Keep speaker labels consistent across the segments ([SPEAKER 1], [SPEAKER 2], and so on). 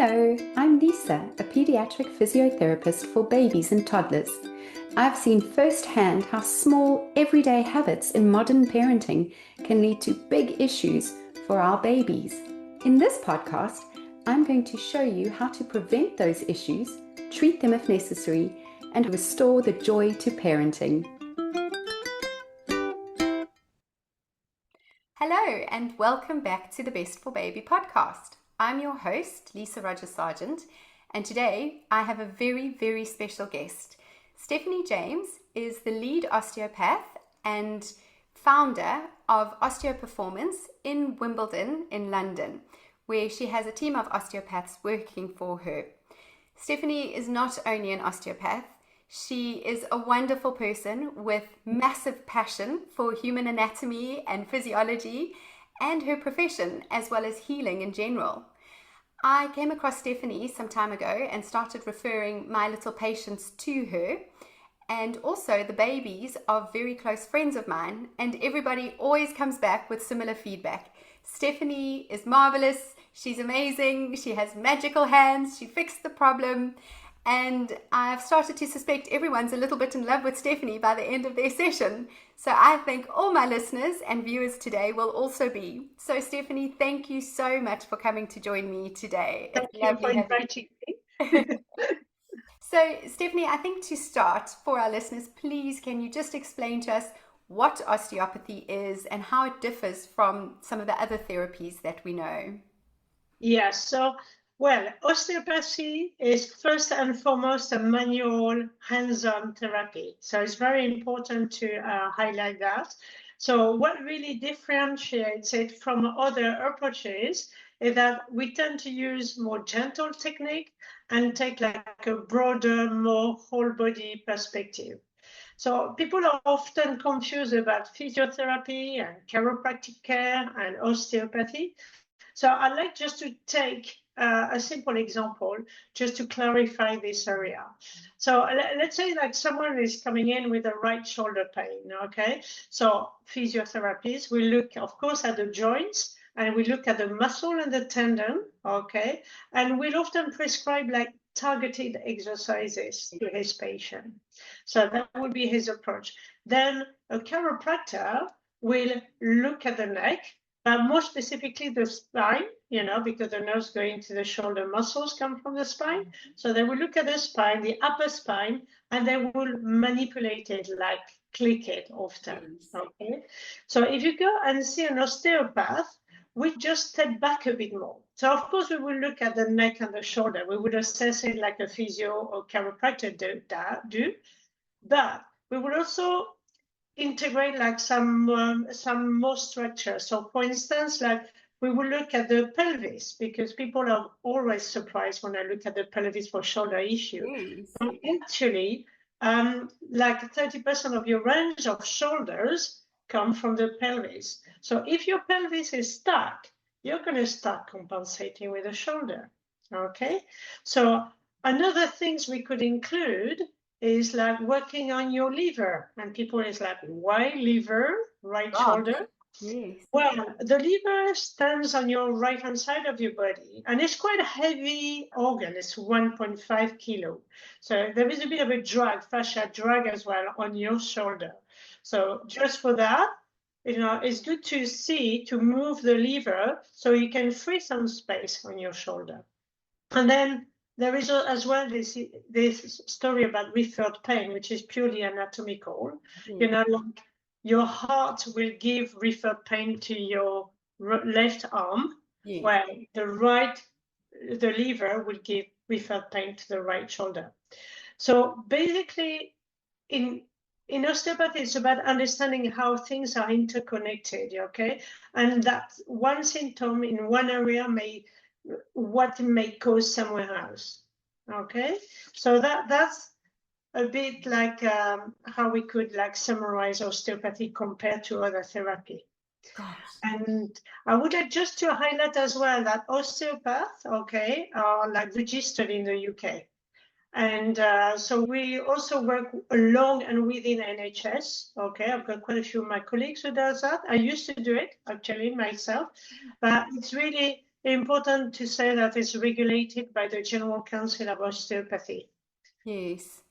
[SPEAKER 1] Hello, I'm Lisa, a pediatric physiotherapist for babies and toddlers. I've seen firsthand how small, everyday habits in modern parenting can lead to big issues for our babies. In this podcast, I'm going to show you how to prevent those issues, treat them if necessary, and restore the joy to parenting. Hello, and welcome back to the Best for Baby podcast. I'm your host, Lisa Rogers-Sargent, and today I have a very special guest. Stephanie James is the lead osteopath and founder of Osteoperformance in Wimbledon in London, where she has a team of osteopaths working for her. Stephanie is not only an osteopath, she is a wonderful person with massive passion for human anatomy and physiology and her profession, as well as healing in general. I came across Stephanie some time ago and started referring my little patients to her, and also the babies of very close friends of mine, and everybody always comes back with similar feedback. Stephanie is marvelous, she's amazing, she has magical hands, she fixed the problem, and I've started to suspect everyone's a little bit in love with Stephanie by the end of their session. So I think all my listeners and viewers today will also be. So Stephanie, thank you so much for coming to join me today.
[SPEAKER 2] Thank you for inviting me.
[SPEAKER 1] So Stephanie, I think to start for our listeners, please can you just explain to us what osteopathy is and how it differs from some of the other therapies that we know?
[SPEAKER 2] Yes, well, osteopathy is first and foremost a manual hands-on therapy. So it's very important to highlight that. So what really differentiates it from other approaches is that we tend to use more gentle technique and take like a broader, more whole body perspective. So people are often confused about physiotherapy and chiropractic care and osteopathy. So I'd like just to take a simple example just to clarify this area. So let's say like someone is coming in with a right shoulder pain, okay? So physiotherapists will look, of course, at the joints and we look at the muscle and the tendon, okay? And we'll often prescribe like targeted exercises to his patient. So that would be his approach. Then a chiropractor will look at the neck, more specifically the spine, because the nerves going to the shoulder muscles come from the spine. So they will look at the spine, the upper spine, and they will manipulate it, like click it often, okay? So if you go and see an osteopath, we just step back a bit more. So of course we will look at the neck and the shoulder. We would assess it like a physio or chiropractor do, but we will also integrate like some more structure. So for instance, like we will look at the pelvis, because people are always surprised when I look at the pelvis for shoulder issue. So actually, like 30% of your range of shoulders come from the pelvis. So if your pelvis is stuck, you're going to start compensating with the shoulder. Okay. So another things we could include is like working on your liver. And people is like, why liver, right shoulder?
[SPEAKER 1] Yes.
[SPEAKER 2] Well, the liver stands on your right-hand side of your body, and it's quite a heavy organ. It's 1.5 kilo. So there is a bit of a drag, fascia drag as well on your shoulder. So just for that, it's good to move the liver so you can free some space on your shoulder. And then there is as well this story about referred pain, which is purely anatomical. Like your heart will give referred pain to your left arm, while the liver will give referred pain to the right shoulder. So basically, in osteopathy, it's about understanding how things are interconnected, okay? And that one symptom in one area may cause somewhere else. Okay, so that's a bit like how we could like summarize osteopathy compared to other therapy.
[SPEAKER 1] Gosh.
[SPEAKER 2] And I would like just to highlight as well that osteopaths, okay, are like registered in the UK. And so we also work along and within NHS. Okay, I've got quite a few of my colleagues who does that. I used to do it actually myself, but it's really important to say that it's regulated by the General Council of Osteopathy.
[SPEAKER 1] Yes.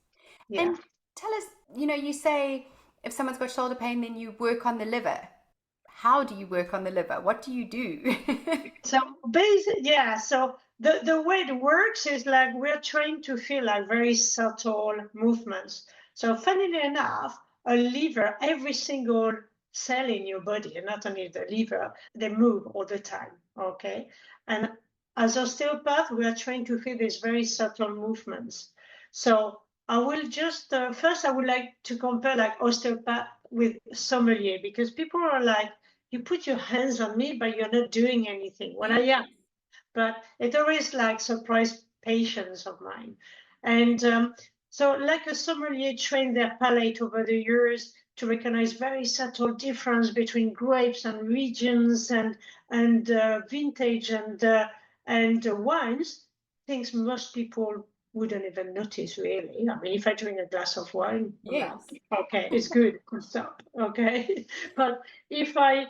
[SPEAKER 2] Yeah.
[SPEAKER 1] And tell us, you say if someone's got shoulder pain, then you work on the liver. How do you work on the liver? What do you do?
[SPEAKER 2] So so the way it works is like we're trying to feel like very subtle movements. So funnily enough, a liver, every single cell in your body, and not only the liver, they move all the time. Okay. And as osteopath, we are trying to feel these very subtle movements. So I will just first I would like to compare like osteopath with sommelier, because people are like, you put your hands on me, but you're not doing anything. When I
[SPEAKER 1] Yes.
[SPEAKER 2] am, but it always like surprised patients of mine. And so like a sommelier trained their palate over the years to recognize very subtle difference between grapes and regions and vintage and wines, things most people wouldn't even notice really. I mean, if I drink a glass of wine, I'm like,
[SPEAKER 1] Yes.
[SPEAKER 2] okay, it's good, stop, okay. But if I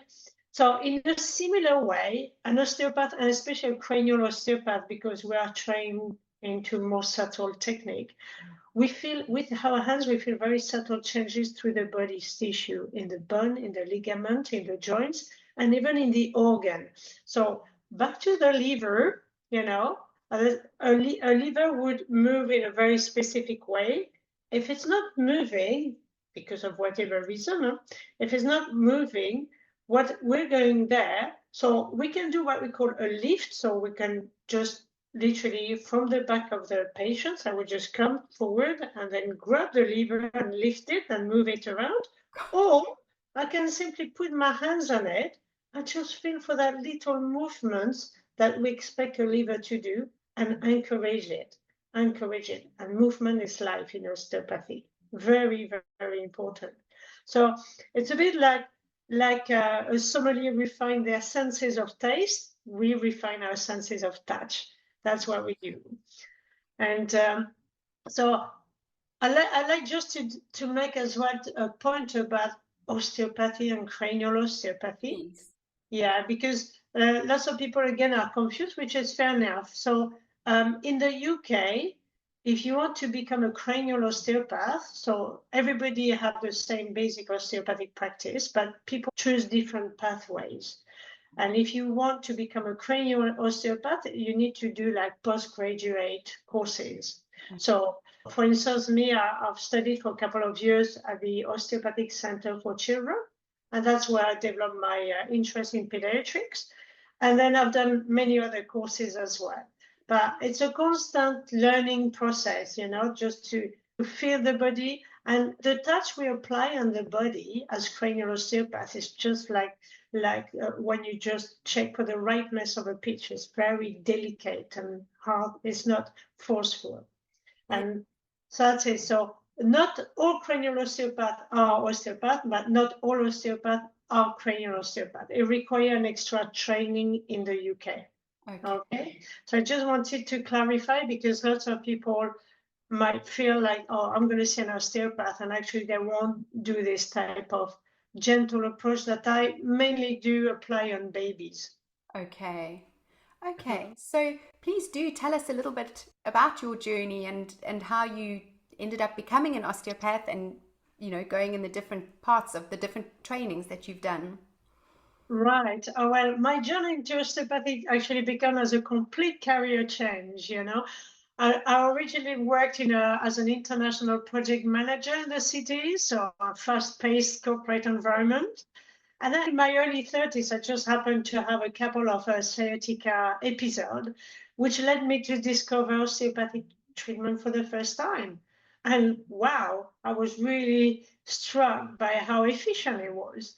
[SPEAKER 2] so in a similar way, an osteopath, and especially a cranial osteopath, because we are trained into more subtle technique, we feel with our hands, we feel very subtle changes through the body's tissue, in the bone, in the ligament, in the joints, and even in the organ. So back to the liver, a liver would move in a very specific way. If it's not moving, because of whatever reason, if it's not moving, what we're going there, so we can do what we call a lift, so we can just literally from the back of the patient, I would just come forward and then grab the lever and lift it and move it around. Or I can simply put my hands on it and just feel for that little movements that we expect a lever to do and encourage it. Encourage it. And movement is life in osteopathy. Very, very, very important. So it's a bit like a sommelier refine their senses of taste, we refine our senses of touch. That's what we do. And so I like just to make as well a point about osteopathy and cranial osteopathy.
[SPEAKER 1] Yes.
[SPEAKER 2] Yeah, because lots of people again are confused, which is fair enough. So in the UK, if you want to become a cranial osteopath, so everybody have the same basic osteopathic practice, but people choose different pathways. And if you want to become a cranial osteopath, you need to do like postgraduate courses. So, for instance, me, I've studied for a couple of years at the Osteopathic Center for Children, and that's where I developed my interest in pediatrics. And then I've done many other courses as well. But it's a constant learning process, just to feel the body. And the touch we apply on the body as cranial osteopath is just like when you just check for the rightness of a pitch. It's very delicate and hard. It's not forceful.
[SPEAKER 1] Yeah.
[SPEAKER 2] And so that's it. So not all cranial osteopaths are osteopath, but not all osteopaths are cranial osteopath. It requires an extra training in the UK.
[SPEAKER 1] Okay.
[SPEAKER 2] Okay. So I just wanted to clarify, because lots of people might feel like, oh, I'm going to see an osteopath, and actually they won't do this type of gentle approach that I mainly do apply on babies.
[SPEAKER 1] Okay. Okay. So please do tell us a little bit about your journey and how you ended up becoming an osteopath and going in the different parts of the different trainings that you've done.
[SPEAKER 2] Right. Well, my journey into osteopathy actually began as a complete career change. I originally worked as an international project manager in the city, so a fast-paced corporate environment. And then in my early 30s, I just happened to have a couple of sciatica episodes, which led me to discover osteopathic treatment for the first time. And wow, I was really struck by how efficient it was.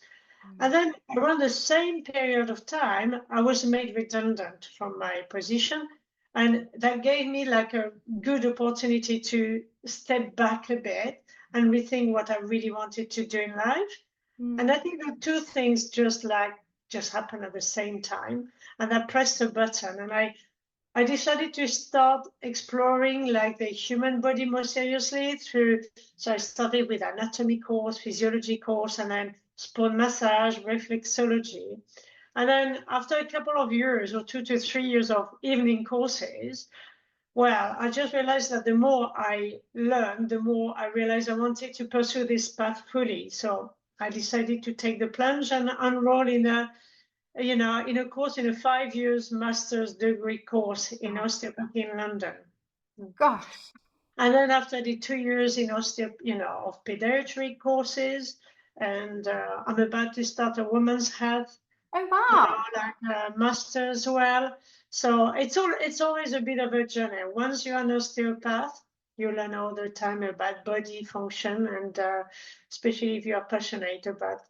[SPEAKER 2] And then around the same period of time, I was made redundant from my position. And that gave me like a good opportunity to step back a bit and rethink what I really wanted to do in life. And
[SPEAKER 1] Mm.
[SPEAKER 2] I think the two things just happened at the same time. And I pressed a button, and I decided to start exploring like the human body more seriously so I started with anatomy course, physiology course, and then sport massage, reflexology. And then after a couple of years or 2 to 3 years of evening courses, well, I just realized that the more I learned, the more I realized I wanted to pursue this path fully. So I decided to take the plunge and enroll in a course, in a 5 years master's degree course in osteopathy in London.
[SPEAKER 1] Gosh.
[SPEAKER 2] And then after the 2 years in of pediatric courses, and I'm about to start a women's health,
[SPEAKER 1] Oh, wow.
[SPEAKER 2] like master as well. So it's always a bit of a journey. Once you're an osteopath, you learn all the time about body function, and especially if you're passionate about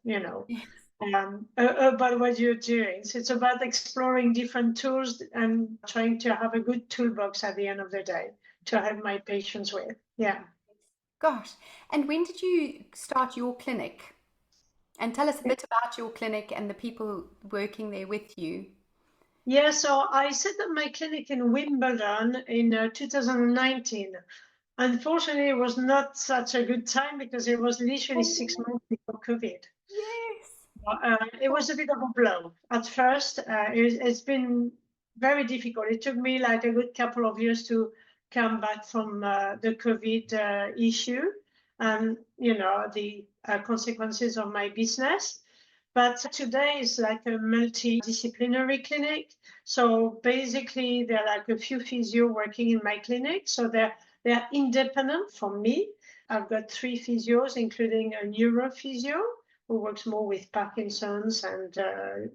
[SPEAKER 2] about what you're doing. So it's about exploring different tools and trying to have a good toolbox at the end of the day to help my patients with. Yeah.
[SPEAKER 1] Gosh. And when did you start your clinic? And tell us a bit about your clinic and the people working there with you.
[SPEAKER 2] Yeah, so I set up my clinic in Wimbledon in 2019. Unfortunately, it was not such a good time because it was literally
[SPEAKER 1] Oh,
[SPEAKER 2] 6 months before COVID.
[SPEAKER 1] yes.
[SPEAKER 2] It was a bit of a blow at first. It's been very difficult. It took me like a good couple of years to come back from the COVID issue and the consequences of my business. But today is like a multidisciplinary clinic. So basically, there are like a few physio working in my clinic. So they're independent from me. I've got 3 physios, including a neurophysio who works more with Parkinson's and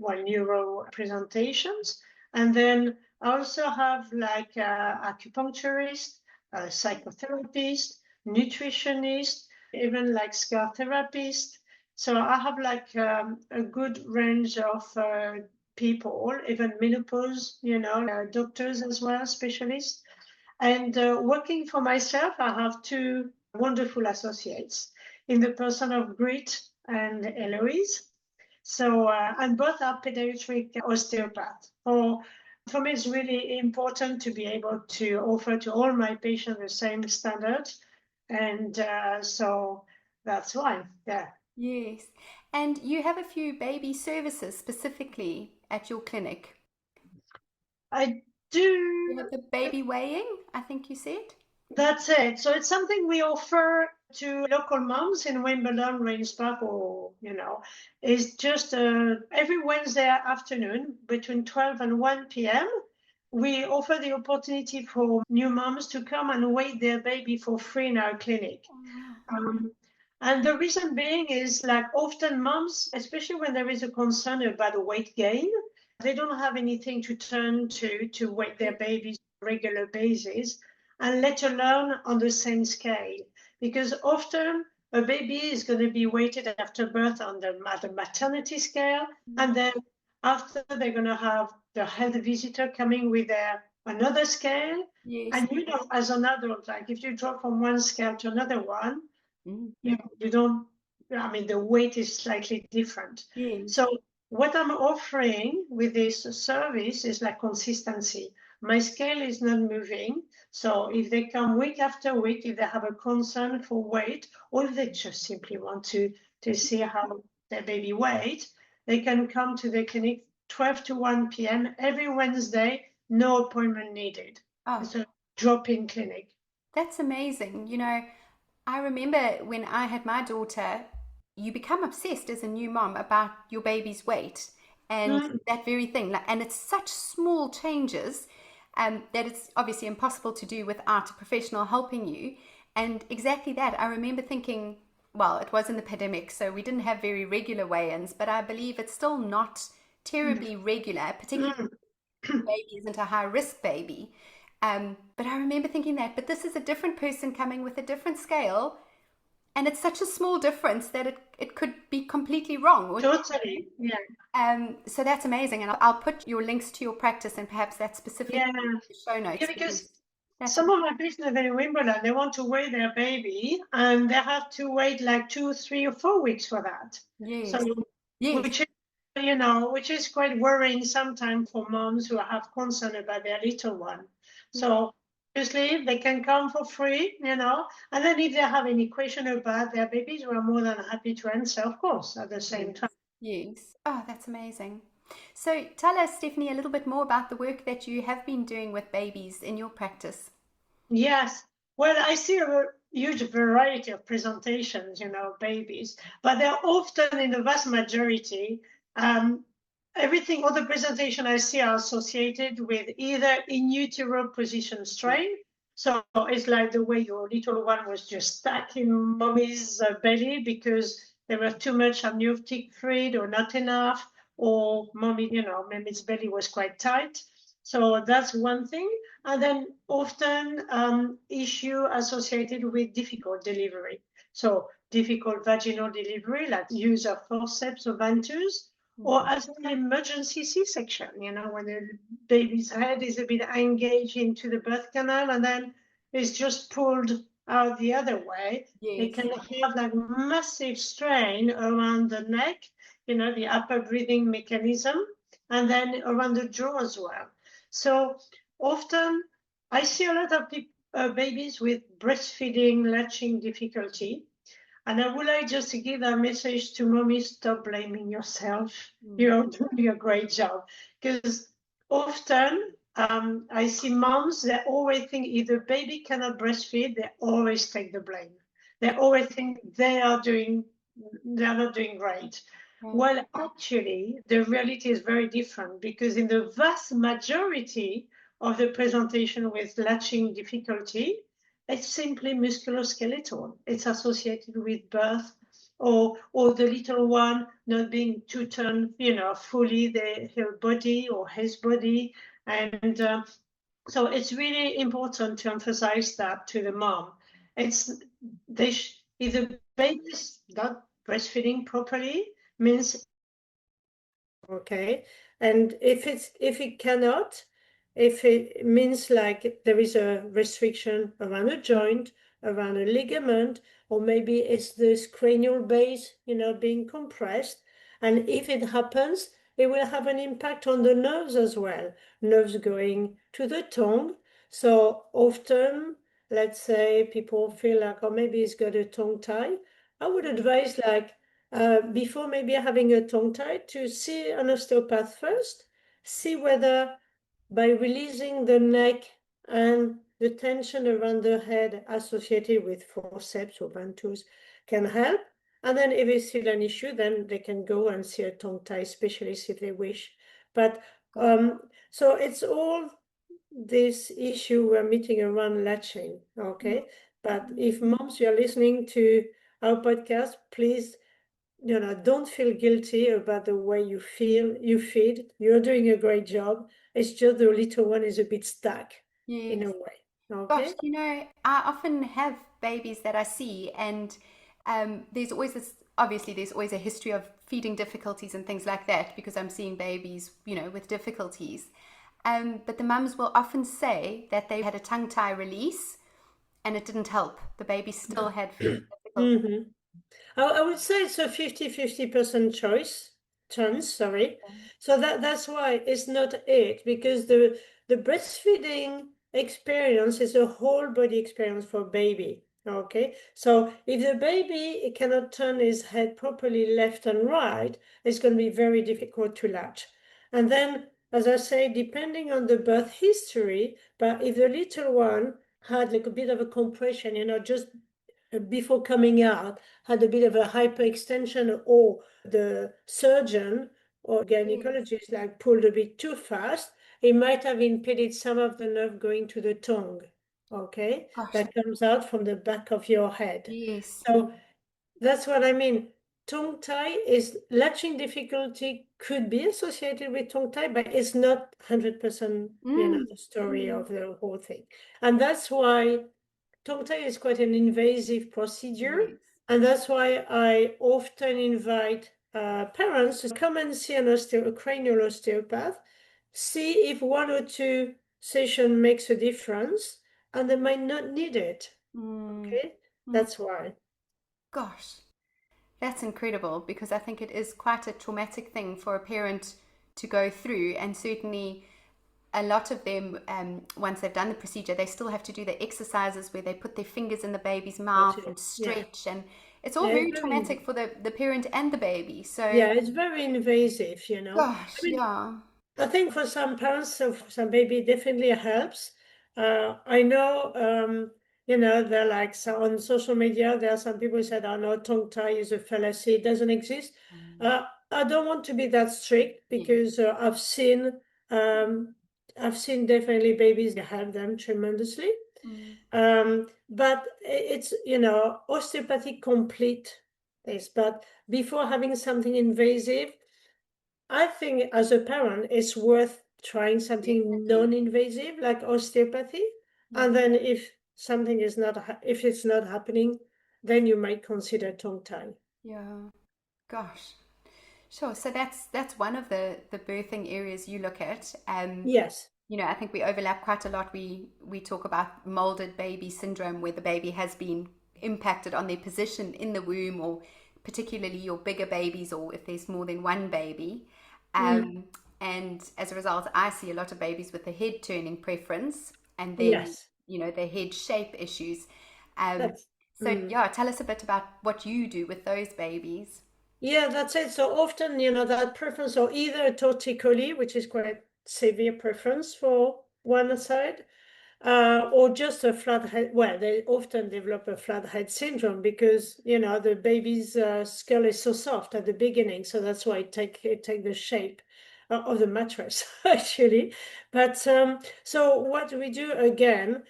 [SPEAKER 2] neuro presentations. And then I also have like acupuncturist, a psychotherapist, nutritionist, even like scar therapist. So I have like a good range of people, even menopause, doctors as well, specialists. And working for myself, I have 2 wonderful associates in the person of Grit and Eloise. So, and both are pediatric osteopaths. For me, it's really important to be able to offer to all my patients the same standard. And so that's why, yeah.
[SPEAKER 1] Yes. And you have a few baby services specifically at your clinic.
[SPEAKER 2] I
[SPEAKER 1] You
[SPEAKER 2] do.
[SPEAKER 1] have the baby weighing, I think you said.
[SPEAKER 2] That's it. So it's something we offer to local moms in Wimbledon, Rains Park, or, it's just every Wednesday afternoon between 12 and 1 p.m. We offer the opportunity for new moms to come and weigh their baby for free in our clinic.
[SPEAKER 1] Oh, wow.
[SPEAKER 2] Um, and the reason being is like often moms, especially when there is a concern about weight gain, they don't have anything to turn to weigh their babies on a regular basis, and let alone on the same scale. Because often a baby is going to be weighted after birth on the maternity scale, and then after they're going to have the health visitor coming with another scale.
[SPEAKER 1] Yes.
[SPEAKER 2] And as an adult, like if you drop from one scale to another one,
[SPEAKER 1] Mm.
[SPEAKER 2] you don't, I mean, the weight is slightly different.
[SPEAKER 1] Yes.
[SPEAKER 2] So what I'm offering with this service is like consistency. My scale is not moving. So if they come week after week, if they have a concern for weight, or if they just simply want to see how their baby weight, they can come to the clinic 12 to 1 p.m. every Wednesday, no appointment needed.
[SPEAKER 1] Oh,
[SPEAKER 2] It's a drop-in clinic.
[SPEAKER 1] that's amazing. I remember when I had my daughter, you become obsessed as a new mom about your baby's weight and
[SPEAKER 2] Mm.
[SPEAKER 1] that very thing. And it's such small changes that it's obviously impossible to do without a professional helping you. And exactly that, I remember thinking, well, it was in the pandemic, so we didn't have very regular weigh-ins, but I believe it's still not terribly regular, particularly
[SPEAKER 2] Mm.
[SPEAKER 1] if the baby isn't a high risk baby. But I remember thinking that, but this is a different person coming with a different scale, and it's such a small difference that it could be completely wrong.
[SPEAKER 2] Totally. Yeah.
[SPEAKER 1] So that's amazing, and I'll put your links to your practice and perhaps that specific
[SPEAKER 2] Yeah.
[SPEAKER 1] show
[SPEAKER 2] Yeah,
[SPEAKER 1] notes
[SPEAKER 2] because
[SPEAKER 1] because that's
[SPEAKER 2] some of my patients in Wimbledon, they want to weigh their baby and they have to wait like 2, 3, or 4 weeks for that. So,
[SPEAKER 1] yes, yes,
[SPEAKER 2] which is, which is quite worrying sometimes for moms who have concern about their little one.
[SPEAKER 1] yes,
[SPEAKER 2] So, obviously, they can come for free, and then if they have any question about their babies, we're more than happy to answer, of course, at the
[SPEAKER 1] yes,
[SPEAKER 2] same time.
[SPEAKER 1] yes. Oh, that's amazing. So tell us, Stephanie, a little bit more about the work that you have been doing with babies in your practice.
[SPEAKER 2] Yes. Well, I see a huge variety of presentations, babies, but they're often in the vast majority, um, all the presentation I see are associated with either in utero position strain. So it's like the way your little one was just stuck in mommy's belly because there was too much amniotic fluid or not enough, or mommy's belly was quite tight. So that's one thing. And then often issue associated with difficult delivery. So difficult vaginal delivery, like use of forceps or ventouse, or as an emergency C-section, when the baby's head is a bit engaged into the birth canal and then it's just pulled out the other way. It
[SPEAKER 1] Yes.
[SPEAKER 2] can have like massive strain around the neck, the upper breathing mechanism, and then around the jaw as well. So often I see a lot of babies with breastfeeding, latching difficulty. And I would like just to give a message to mommy, stop blaming yourself. You're doing a great job. Because often I see moms that always think if the baby cannot breastfeed, they always take the blame. They always think they are not doing great. Well, actually, the reality is very different because in the vast majority of the presentation with latching difficulty, it's simply musculoskeletal. It's associated with birth or the little one not being to turn, fully her body or his body. And so it's really important to emphasize that to the mom. It's if the baby is not breastfeeding properly, means okay. And if it cannot, if it means like there is a restriction around a joint, around a ligament, or maybe it's this cranial base, being compressed. And if it happens, it will have an impact on the nerves as well, nerves going to the tongue. So often, let's say people feel like, oh, maybe it's got a tongue tie. I would advise like before maybe having a tongue tie to see an osteopath first, see whether by releasing the neck and the tension around the head associated with forceps or ventouse can help. And then if it's still an issue, then they can go and see a tongue tie specialist if they wish. But so it's all this issue we're meeting around latching, okay? But if moms, you're listening to our podcast, please, don't feel guilty about the way you feel, you feed. You're doing a great job. It's just the little one is a bit stuck in a
[SPEAKER 1] Yes.
[SPEAKER 2] way,
[SPEAKER 1] Gosh,
[SPEAKER 2] okay?
[SPEAKER 1] I often have babies that I see, and there's always obviously, there's always a history of feeding difficulties and things like that because I'm seeing babies, with difficulties. But the mums will often say that they had a tongue tie release and it didn't help. The baby still had feeding difficulties.
[SPEAKER 2] Mm-hmm. I would say it's a 50-50% chance, sorry. So that's why it's not it, because the breastfeeding experience is a whole body experience for baby. Okay, so if the baby it cannot turn his head properly left and right, it's going to be very difficult to latch. And then, as I say, depending on the birth history, but if the little one had like a bit of a compression, just before coming out, had a bit of a hyperextension, or the surgeon or gynecologist like pulled a bit too fast, it might have impeded some of the nerve going to the tongue, okay,
[SPEAKER 1] Gosh,
[SPEAKER 2] that comes out from the back of your head.
[SPEAKER 1] yes.
[SPEAKER 2] So that's what I mean. Tongue tie is latching difficulty could be associated with tongue tie, but it's not 100%, the story of the whole thing. And that's why tongue tie is quite an invasive procedure,
[SPEAKER 1] Yes.
[SPEAKER 2] and that's why I often invite parents to come and see a cranial osteopath, see if 1 or 2 sessions makes a difference, and they might not need it. Okay, that's why.
[SPEAKER 1] Gosh, that's incredible because I think it is quite a traumatic thing for a parent to go through, and certainly a lot of them, once they've done the procedure, they still have to do the exercises where they put their fingers in the baby's mouth and
[SPEAKER 2] Yeah.
[SPEAKER 1] stretch, and it's all
[SPEAKER 2] Yeah,
[SPEAKER 1] very traumatic for the parent and the baby. So,
[SPEAKER 2] yeah, it's very invasive, you know. I
[SPEAKER 1] gosh,
[SPEAKER 2] mean,
[SPEAKER 1] yeah.
[SPEAKER 2] I think for some parents, so for some baby, it definitely helps. I know, they're like, so on social media, there are some people who said, "Oh no, tongue tie is a fallacy; it doesn't exist."
[SPEAKER 1] Mm.
[SPEAKER 2] Uh, I don't want to be that strict
[SPEAKER 1] Yes.
[SPEAKER 2] because um, I've seen definitely babies that help them tremendously.
[SPEAKER 1] Mm.
[SPEAKER 2] But it's, osteopathy complete this. But before having something invasive, I think as a parent, it's worth trying something
[SPEAKER 1] Definitely.
[SPEAKER 2] non-invasive like osteopathy.
[SPEAKER 1] Yeah.
[SPEAKER 2] And then if it's not happening, then you might consider tongue tie.
[SPEAKER 1] Yeah. Gosh. Sure. So that's one of the birthing areas you look at.
[SPEAKER 2] Yes.
[SPEAKER 1] I think we overlap quite a lot. We talk about molded baby syndrome, where the baby has been impacted on their position in the womb, or particularly your bigger babies, or if there's more than one baby.
[SPEAKER 2] Mm,
[SPEAKER 1] And as a result, I see a lot of babies with the head turning preference, and then
[SPEAKER 2] yes.
[SPEAKER 1] their head shape issues. Um,
[SPEAKER 2] That's
[SPEAKER 1] so
[SPEAKER 2] mm.
[SPEAKER 1] yeah, tell us a bit about what you do with those babies.
[SPEAKER 2] Yeah, that's it. So often, that preference, or either torticollis, which is quite severe preference for one side, or just a flat head. Well, they often develop a flat head syndrome because the baby's skull is so soft at the beginning, so that's why it take the shape of the mattress actually. But so what we do again,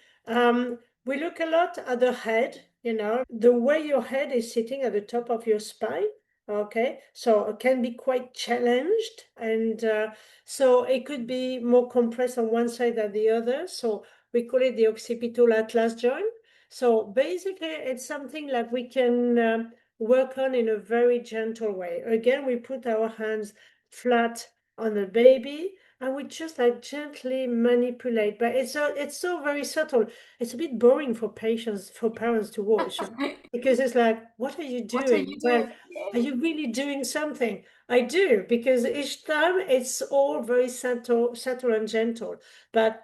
[SPEAKER 2] we look a lot at the head. The way your head is sitting at the top of your spine. Okay, so it can be quite challenged, and so it could be more compressed on one side than the other. So we call it the occipital atlas joint. So basically, it's something like we can work on in a very gentle way. Again, we put our hands flat on the baby and we just like gently manipulate. But it's so very subtle. It's a bit boring for parents to watch because it's like, what are you
[SPEAKER 1] What are
[SPEAKER 2] doing?
[SPEAKER 1] you
[SPEAKER 2] Well,
[SPEAKER 1] doing?
[SPEAKER 2] are
[SPEAKER 1] Yes.
[SPEAKER 2] you really doing something? I do, because each time it's all very subtle and gentle. But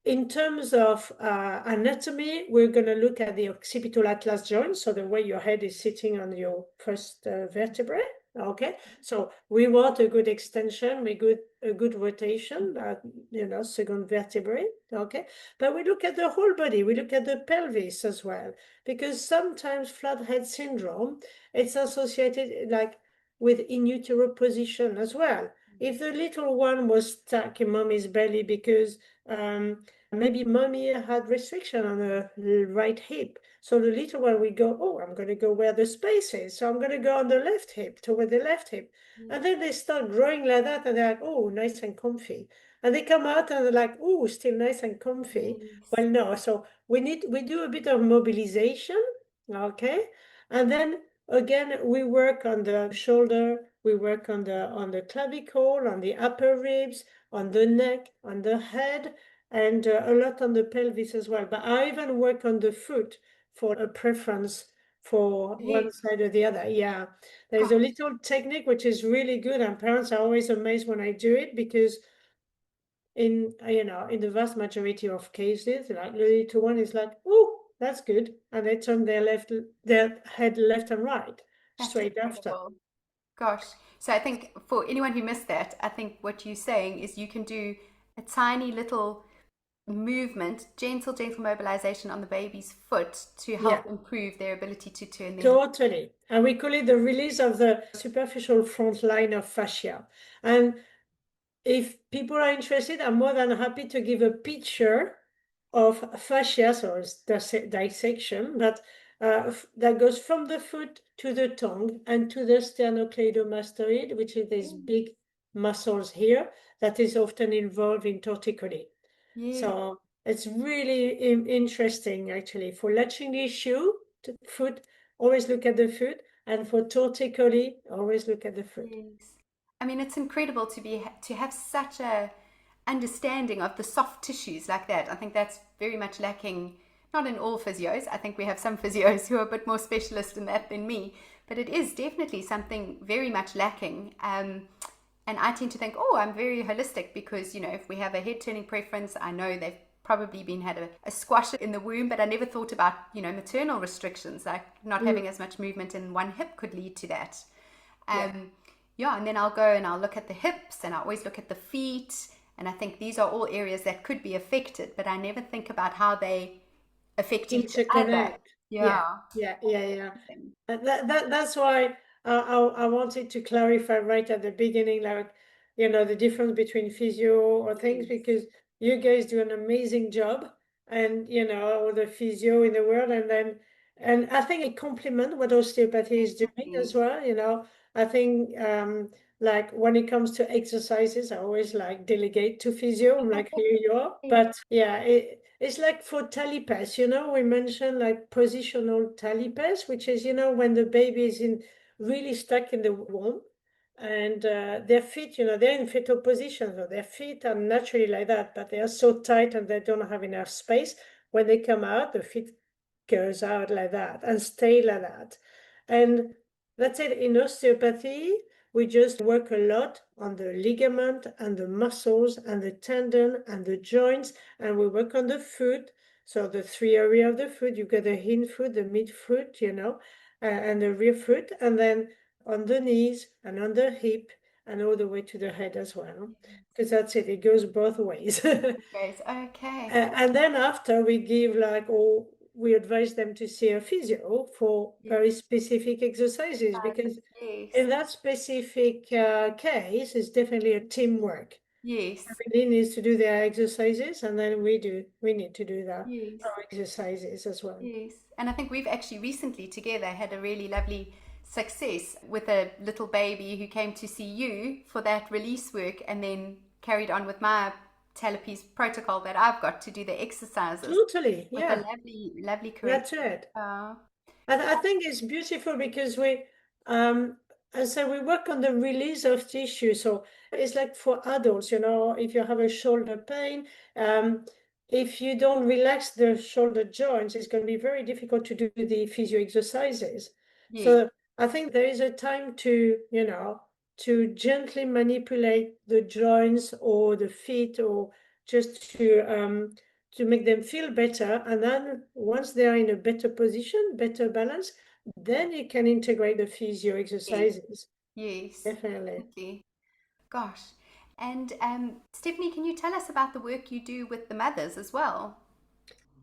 [SPEAKER 2] in terms of anatomy, we're going to look at the occipital atlas joint, so the way your head is sitting on your first vertebrae. Okay, so we want a good extension, a good rotation, second vertebrae. Okay, but we look at the whole body. We look at the pelvis as well, because sometimes flat head syndrome, it's associated like with in utero position as well. If the little one was stuck in mommy's belly because maybe mommy had restriction on the right hip. So the little one will go, oh, I'm going to go where the space is. So I'm going to go on the left hip, toward the left hip. And then they start growing like that and they're like, oh, nice and comfy. And they come out and they're like, oh, still nice and comfy.
[SPEAKER 1] Yes.
[SPEAKER 2] Well, no. So we do a bit of mobilization. Okay. And then again, we work on the shoulder, we work on the clavicle, on the upper ribs, on the neck, on the head, and a lot on the pelvis as well. But I even work on the foot for a preference for one
[SPEAKER 1] Yes.
[SPEAKER 2] side or the other. Yeah, there's a
[SPEAKER 1] Gosh.
[SPEAKER 2] little technique which is really good, and parents are always amazed when I do it because in the vast majority of cases, like the little one is like, oh, that's good, and they turn their head left and right
[SPEAKER 1] That's
[SPEAKER 2] straight after.
[SPEAKER 1] incredible. Gosh. So I think for anyone who missed that, I think what you're saying is you can do a tiny little movement, gentle, gentle mobilization on the baby's foot to
[SPEAKER 2] Yeah.
[SPEAKER 1] help improve their ability to turn their head.
[SPEAKER 2] Totally. And we call it the release of the superficial front line of fascia. And if people are interested, I'm more than happy to give a picture of fascia, so it's dissection, but that goes from the foot to the tongue and to the sternocleidomastoid, which is these big muscles here that is often involved in torticollis.
[SPEAKER 1] Yeah.
[SPEAKER 2] So it's really interesting, actually. For latching issue, foot, always look at the foot, and for torticollis, always look at the foot.
[SPEAKER 1] Yes. I mean, it's incredible to have such a understanding of the soft tissues like that. I think that's very much lacking, not in all physios. I think we have some physios who are a bit more specialist in that than me, but it is definitely something very much lacking. And I tend to think, oh, I'm very holistic because, if we have a head turning preference, I know they've probably been had a squash in the womb, but I never thought about, maternal restrictions, like not having as much movement in one hip could lead to that.
[SPEAKER 2] Yeah.
[SPEAKER 1] Yeah, and then I'll go and I'll look at the hips and I always look at the feet. And I think these are all areas that could be affected, but I never think about how they affect each other.
[SPEAKER 2] Interconnect. Yeah,
[SPEAKER 1] Yeah.
[SPEAKER 2] yeah. That's why I wanted to clarify right at the beginning, like, the difference between physio or things,
[SPEAKER 1] Yes.
[SPEAKER 2] because you guys do an amazing job, and all the physio in the world, and I think it complements what osteopathy is doing as
[SPEAKER 1] Definitely.
[SPEAKER 2] well. I think like when it comes to exercises, I always like delegate to physio. I'm like, here you are. But yeah, it's like for talipes, we mentioned like positional talipes, which is, when the baby is really stuck in the womb, and their feet, they're in fetal position, so their feet are naturally like that, but they are so tight and they don't have enough space. When they come out, the feet goes out like that and stay like that. And that's it. In osteopathy, we just work a lot on the ligament and the muscles and the tendon and the joints, and we work on the foot. So the three areas of the foot, you've got the hind foot, the mid foot, and the rear foot, and then on the knees and on the hip and all the way to the head as well. Because that's it, it goes both ways.
[SPEAKER 1] Guys, okay.
[SPEAKER 2] And then after we give we advise them to see a physio for very
[SPEAKER 1] Yes.
[SPEAKER 2] specific exercises, because
[SPEAKER 1] Yes.
[SPEAKER 2] in that specific case, it's definitely a teamwork.
[SPEAKER 1] Yes.
[SPEAKER 2] Everybody needs to do their exercises, and then we need to do
[SPEAKER 1] Yes.
[SPEAKER 2] our exercises as well.
[SPEAKER 1] Yes. And I think we've actually recently together had a really lovely success with a little baby who came to see you for that release work and then carried on with my Talipes protocol that I've got to do the exercises
[SPEAKER 2] Totally,
[SPEAKER 1] with a
[SPEAKER 2] yeah,
[SPEAKER 1] lovely, lovely
[SPEAKER 2] that's
[SPEAKER 1] correction.
[SPEAKER 2] it.
[SPEAKER 1] Uh,
[SPEAKER 2] I think it's beautiful because as I said, we work on the release of tissue. So it's like for adults, if you have a shoulder pain, if you don't relax the shoulder joints, it's going to be very difficult to do the physio exercises.
[SPEAKER 1] yes.
[SPEAKER 2] So I think there is a time to gently manipulate the joints or the feet, or just to make them feel better. And then once they are in a better position, better balance, then you can integrate the physio
[SPEAKER 1] Yes.
[SPEAKER 2] exercises.
[SPEAKER 1] Yes.
[SPEAKER 2] Definitely.
[SPEAKER 1] Definitely. Gosh. And Stephanie, can you tell us about the work you do with the mothers as well?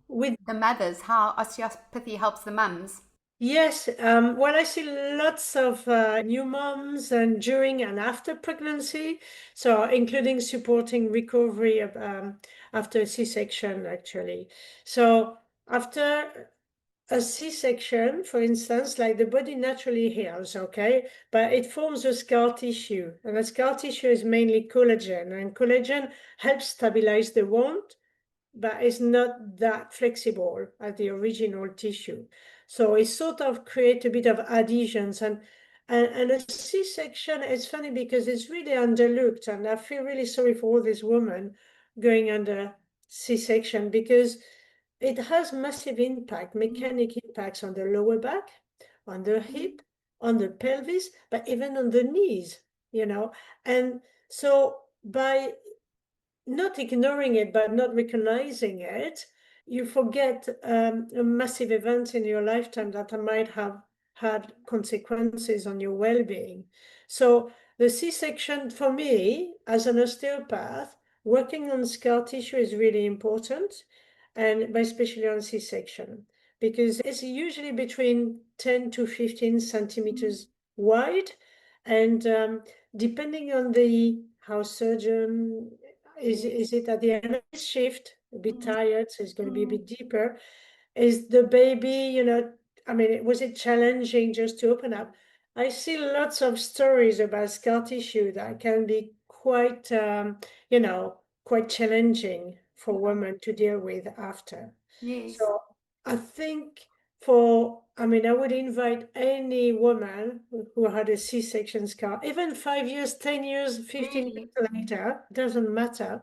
[SPEAKER 2] With
[SPEAKER 1] The mothers, how osteopathy helps the mums.
[SPEAKER 2] Yes, well, I see lots of new moms and during and after pregnancy, so including supporting recovery after a C-section, actually. So after a C-section, for instance, like the body naturally heals, okay, but it forms a scar tissue, and the scar tissue is mainly collagen, and collagen helps stabilize the wound, but it's not that flexible as the original tissue. So it sort of creates a bit of adhesions, and a C-section is funny because it's really underlooked, and I feel really sorry for all these women going under C-section, because it has massive impact, mechanic impacts on the lower back, on the hip, on the pelvis, but even on the knees, And so by not ignoring it, but not recognizing it, you forget a massive event in your lifetime that might have had consequences on your well-being. So the C-section for me, as an osteopath, working on scar tissue is really important, and but especially on C-section, because it's usually between 10 to 15 centimeters wide, and depending on the house surgeon, is it at the end of his shift, a bit tired, so it's going to be a bit deeper? Is the baby, I mean, was it challenging just to open up? I see lots of stories about scar tissue that can be quite challenging for women to deal with after.
[SPEAKER 1] Yes.
[SPEAKER 2] So I think I mean, I would invite any woman who had a C-section scar, even 5 years, 10 years, 15
[SPEAKER 1] Really?
[SPEAKER 2] years later, doesn't matter.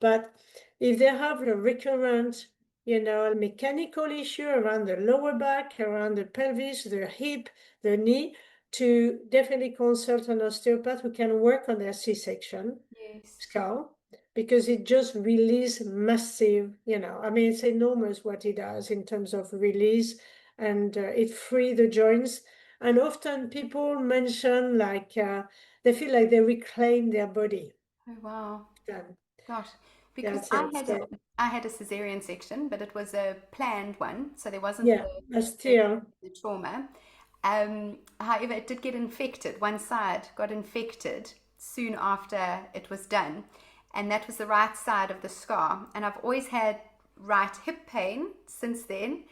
[SPEAKER 2] But if they have a recurrent, mechanical issue around the lower back, around the pelvis, the hip, the knee, to definitely consult an osteopath who can work on their C-section
[SPEAKER 1] Yes.
[SPEAKER 2] scar. because it just release massive, I mean, it's enormous what it does in terms of release, and it free the joints. And often people mention like they feel like they reclaim their body.
[SPEAKER 1] Oh, wow.
[SPEAKER 2] Then
[SPEAKER 1] Gosh, because
[SPEAKER 2] that's it. So
[SPEAKER 1] I had a cesarean section, but it was a planned one, so there wasn't
[SPEAKER 2] yeah,
[SPEAKER 1] the
[SPEAKER 2] but still,
[SPEAKER 1] the trauma. However, it did get infected. One side got infected soon after it was done, and that was the right side of the scar. And I've always had right hip pain since then.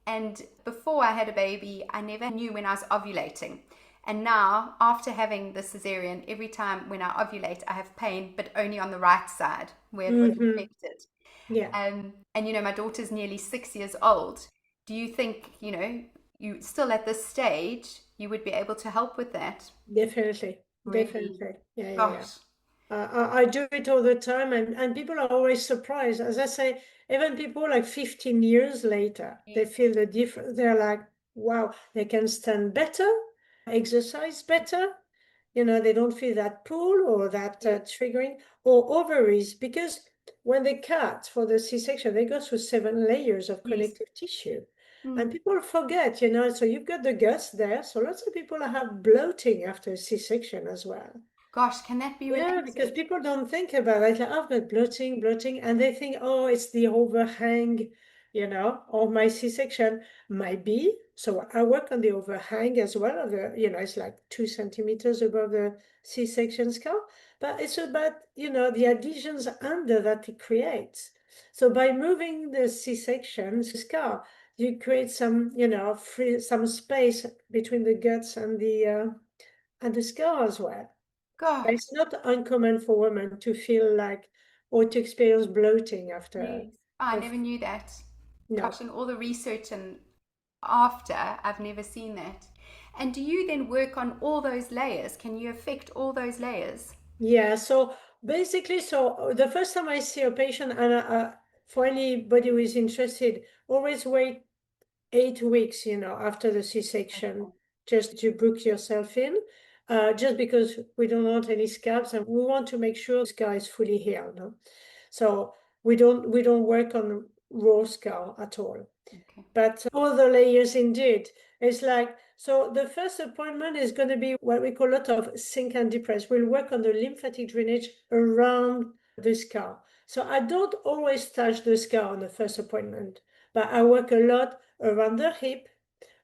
[SPEAKER 1] And before I had a baby, I never knew when I was ovulating. And now, after having the cesarean, every time when I ovulate, I have pain, but only on the right side where it was infected.
[SPEAKER 2] yeah,
[SPEAKER 1] And my daughter's nearly 6 years old. Do you think, you still at this stage, you would be able to help with that?
[SPEAKER 2] definitely,
[SPEAKER 1] Really?
[SPEAKER 2] definitely, yeah, yeah, yeah.
[SPEAKER 1] Gosh.
[SPEAKER 2] I do it all the time, and people are always surprised. As I say, even people like 15 years later, they
[SPEAKER 1] Yes.
[SPEAKER 2] feel the difference. They're like, wow, they can stand better, exercise better. They don't feel that pull or that
[SPEAKER 1] Yes.
[SPEAKER 2] triggering or ovaries, because when they cut for the C-section, they go through 7 layers of
[SPEAKER 1] Yes.
[SPEAKER 2] connective tissue. And
[SPEAKER 1] Mm.
[SPEAKER 2] people forget, so you've got the guts there. So lots of people have bloating after C-section as well.
[SPEAKER 1] Gosh, can that be
[SPEAKER 2] Yeah, because
[SPEAKER 1] related?
[SPEAKER 2] people don't think about it. Like, I've got bloating, and they think, oh, it's the overhang, of my C-section. Might be. So I work on the overhang as well. It's like 2 centimeters above the C-section scar. But it's about, the adhesions under that it creates. So by moving the C-section scar, you create some, free some space between the guts and the scar as well. But
[SPEAKER 1] Gosh,
[SPEAKER 2] it's not uncommon for women to feel like or to experience bloating
[SPEAKER 1] yes.
[SPEAKER 2] after.
[SPEAKER 1] Oh, I
[SPEAKER 2] Of
[SPEAKER 1] never knew that.
[SPEAKER 2] no,
[SPEAKER 1] Gosh, and all the research and after, I've never seen that. And do you then work on all those layers? Can you affect all those layers?
[SPEAKER 2] yeah. So basically, the first time I see a patient, and for anybody who is interested, always wait 8 weeks, after the C-section,
[SPEAKER 1] Okay.
[SPEAKER 2] just to book yourself in. Just because we don't want any scabs, and we want to make sure the scar is fully healed. No? So we don't work on raw scar at all.
[SPEAKER 1] Okay.
[SPEAKER 2] But all the layers indeed. It's like, so the first appointment is going to be what we call a lot of sink and depress. We'll work on the lymphatic drainage around the scar. So I don't always touch the scar on the first appointment, but I work a lot around the hip,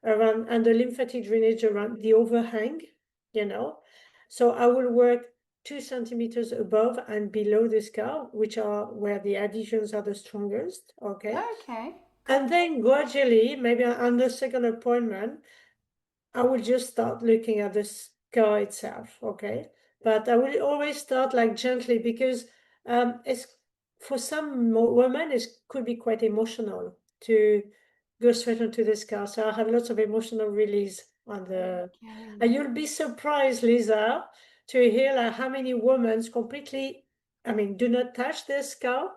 [SPEAKER 2] around and the lymphatic drainage around the overhang, you know. So I will work 2 centimeters above and below the scar, which are where the adhesions are the strongest. Okay.
[SPEAKER 1] Okay.
[SPEAKER 2] And then gradually, maybe on the second appointment, I will just start looking at the scar itself, okay? But I will always start like gently, because it's for some women it could be quite emotional to go straight into the scar. So I have lots of emotional release on the,
[SPEAKER 1] Okay.
[SPEAKER 2] and you'll be surprised, Lisa, to hear like how many women completely, I mean, do not touch their scar,